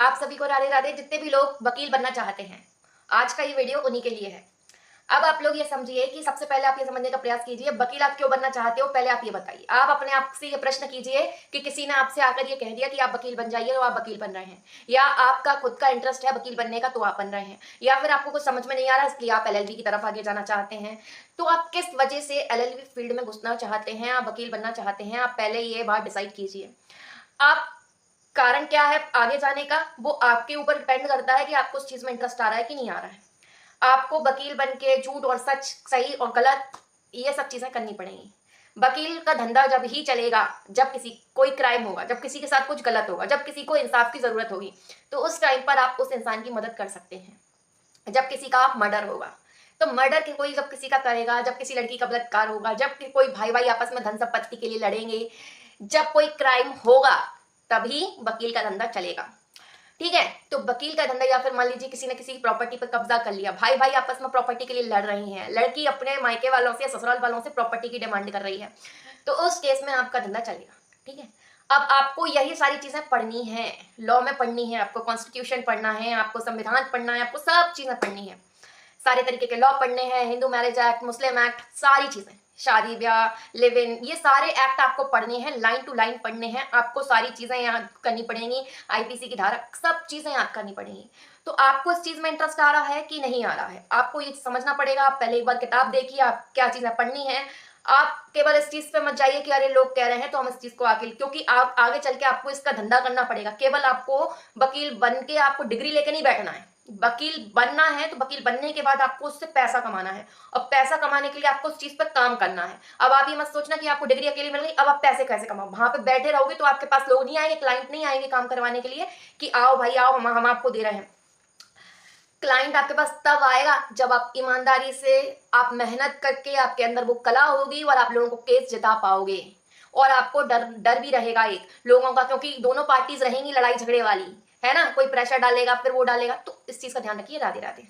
आप सभी को राधे राधे। जितने भी लोग वकील बनना चाहते हैं, आज का ये वीडियो उन्हीं के लिए है। अब आप लोग ये समझिए कि सबसे पहले आप ये समझने का प्रयास कीजिए, वकील आप क्यों बनना चाहते हो, पहले आप ये बताइए। आप अपने आप से ये प्रश्न कीजिए कि किसी ने आपसे आकर ये कह दिया कि आप वकील बन जाइए, तो आप वकील बन रहे हैं, या आपका खुद का इंटरेस्ट है वकील बनने का तो आप बन रहे हैं, या फिर आपको कुछ समझ में नहीं आ रहा इसलिए आप एलएलबी की तरफ आगे जाना चाहते हैं। तो आप किस वजह से एलएलबी फील्ड में घुसना चाहते हैं, आप वकील बनना चाहते हैं, आप पहले ये बात डिसाइड कीजिए। आप कारण क्या है आगे जाने का, वो आपके ऊपर डिपेंड करता है कि आपको उस चीज में इंटरेस्ट आ रहा है कि नहीं आ रहा है। आपको वकील बन के झूठ और सच, सही और गलत, ये सब चीजें करनी पड़ेंगी। वकील का धंधा जब ही चलेगा जब किसी कोई क्राइम होगा, जब किसी के साथ कुछ गलत होगा, जब किसी को इंसाफ की जरूरत होगी, तो उस टाइम पर आप उस इंसान की मदद कर सकते हैं। जब किसी का मर्डर होगा, तो मर्डर के कोई जब किसी का करेगा, जब किसी लड़की का बलात्कार होगा, जब कोई भाई भाई आपस में धन संपत्ति के लिए लड़ेंगे, जब कोई क्राइम होगा, तभी वकील का धंधा चलेगा। ठीक है, तो वकील का धंधा, या फिर मान लीजिए किसी ने किसी की प्रॉपर्टी पर कब्जा कर लिया, भाई भाई आपस में प्रॉपर्टी के लिए लड़ रही हैं, लड़की अपने मायके वालों से या ससुराल वालों से प्रॉपर्टी की डिमांड कर रही है, तो उस केस में आपका धंधा चलेगा। ठीक है, अब आपको यही सारी चीजें पढ़नी है, लॉ में पढ़नी है, आपको कॉन्स्टिट्यूशन पढ़ना है, आपको संविधान पढ़ना है, आपको सब चीजें पढ़नी है, सारे तरीके के लॉ पढ़ने हैं, हिंदू मैरिज एक्ट, मुस्लिम एक्ट, सारी चीजें, शादी ब्याह, लिव इन, ये सारे एक्ट आपको पढ़ने हैं, लाइन टू लाइन पढ़ने हैं, आपको सारी चीजें याद करनी पड़ेंगी, आईपीसी की धारा, सब चीजें याद करनी पड़ेंगी। तो आपको इस चीज में इंटरेस्ट आ रहा है कि नहीं आ रहा है, आपको ये समझना पड़ेगा। आप पहले एक बार किताब देखिए, आप क्या चीजें पढ़नी है। आप केवल इस चीज पे मत जाइए कि अरे लोग कह रहे हैं तो हम इस चीज को आगे, क्योंकि आप आगे चल के आपको इसका धंधा करना पड़ेगा। केवल आपको वकील बन के आपको डिग्री लेके नहीं बैठना है। वकील बनना है तो वकील बनने के बाद आपको उससे पैसा कमाना है, और पैसा कमाने के लिए आपको उस चीज पर काम करना है। अब आप ये मत सोचना कि आपको डिग्री अकेली मिल गई, अब आप पैसे कैसे कमाओ। वहां पे बैठे रहोगे तो आपके पास लोग नहीं आएंगे, क्लाइंट नहीं आएंगे काम करवाने के लिए कि आओ भाई आओ, हम आपको दे रहे हैं। क्लाइंट आपके पास तब आएगा जब आप ईमानदारी से, आप मेहनत करके, आपके अंदर वो कला होगी और आप लोगों को केस जिता पाओगे। और आपको डर डर भी रहेगा एक लोगों का, क्योंकि दोनों पार्टीज रहेंगी लड़ाई झगड़े वाली, है ना, कोई प्रेशर डालेगा फिर वो डालेगा। तो इस चीज का ध्यान रखिए। राधे राधे।